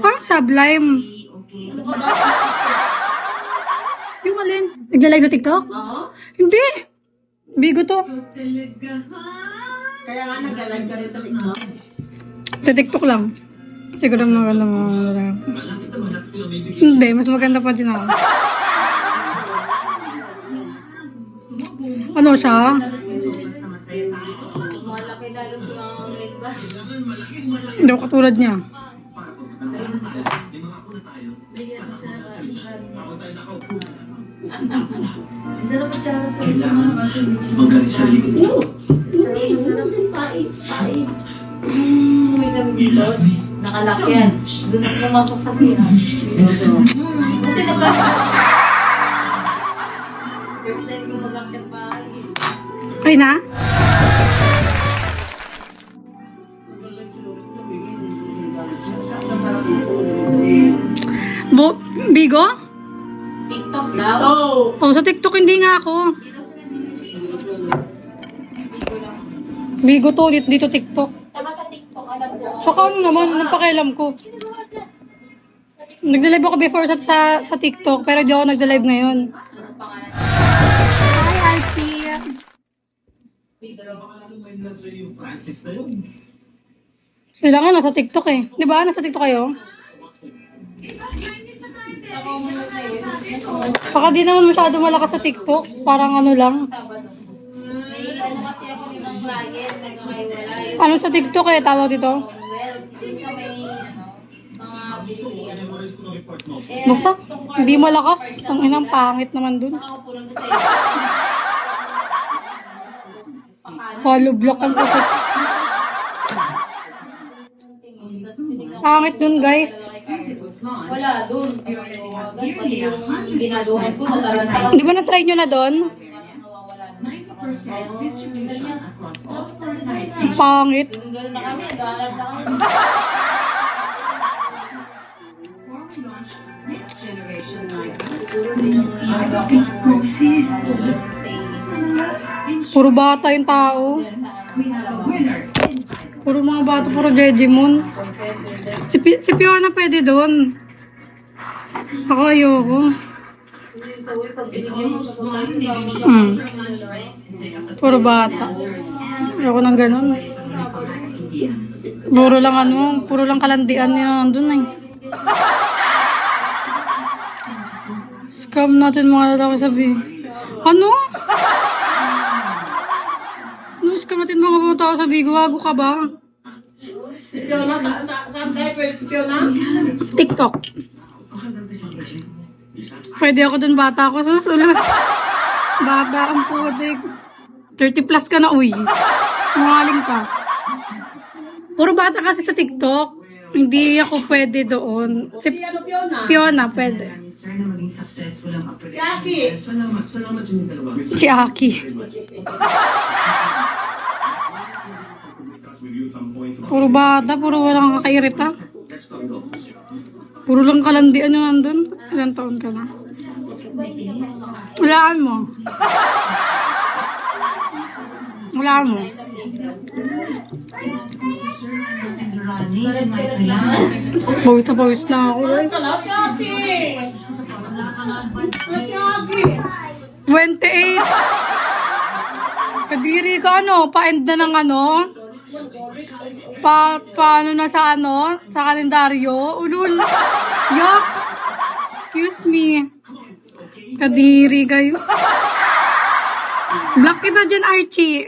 Parang Sublime. Yung alin? Nagla-live na TikTok? Oo. Hindi. Bigo to. Kaya nga nag-live ka rin sa TikTok. TikTok lang. Siguro maganda mo. Hindi, mas maganda pa din ako. Ano siya? Malaki lalo si Mama Mel ba? Hindi ako katulad niya. Isa na pa tsara sa mga basyo. Magaling sa likod. May kami dito. Nakalak yan. Doon ako pumasok sa siya. Buti na ba? First time ko mag-akit pa. Okay na? Bigo? TikTok daw. Oh! Oh, sa TikTok hindi nga ako. Bigo to, dito TikTok. Tama sa TikTok, alam ko. Saka ano naman, anong pakialam ko? Nagda-live ako before sa TikTok, pero di ako nagda-live ngayon. Anong pangalan? Hi, Alfie. Sila nga nasa TikTok eh. Di ba? Nasa TikTok kayo? Baka di naman masyado malakas sa TikTok. Parang ano lang. May ano kasi ako din ng client, nagkakaiwalay. Ano sa TikTok eh, tawag dito? Well, dun sa may, mga bilihan. Basta, hindi malakas. Ang inang pangit naman dun. Nakaupo lang sa iyo. Follow block ang putik. Pangit dun guys. Wala, dun. Pati yung ginagawa ko, nataranta. Di ba na-try nyo na dun? Pangit. Tunggal na kami, nag-aaral na kami. Puro bata yung tao. Puro mga bata, puro Jejimon. Si Fiona pwede doon. Ako ayoko. Puro bata. Ayoko nang ganun. Puro lang kalandian yan doon eh. Scam natin mga lalaki sabi. Ano? Scam natin mga tao sa Bigo. Wago ka ba? Si Fiona, saan tayo pwede si Fiona? TikTok. Pwede ako dun, bata ako. Susunod. Bata ang putik. 30 plus ka na, uy. Mungaling ka. Puro bata kasi sa TikTok. Hindi ako pwede doon. Si ano, Fiona? Fiona, pwede. Si Aki. Salamat sa inyong dalawa. Si Aki. Puro bata, puro walang kakairita. Puro lang kalandian yung nandun. Ilang taon ka na? Walaan mo. Walaan mo. Pawis na ako. Wala si Aki. Wala si Aki. 28. Kadiri ka ano? Pa-end na ng ano? Paano na sa ano? Sa kalendaryo? Ulul. Yuck. Excuse me. Kadiri kayo. Block kita dyan, Archie.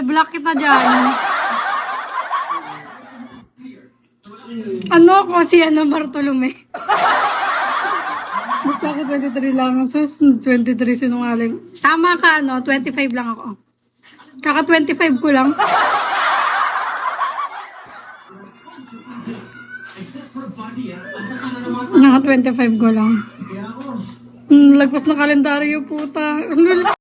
Block kita dyan. Ano ako si Bartolome? Basta ako 23 lang. Sus, 23 sinungaling. Tama ka, 25 lang ako. Kaka 25 ko lang. Naka 25 ko lang. Lagpas na kalendaryo, puta.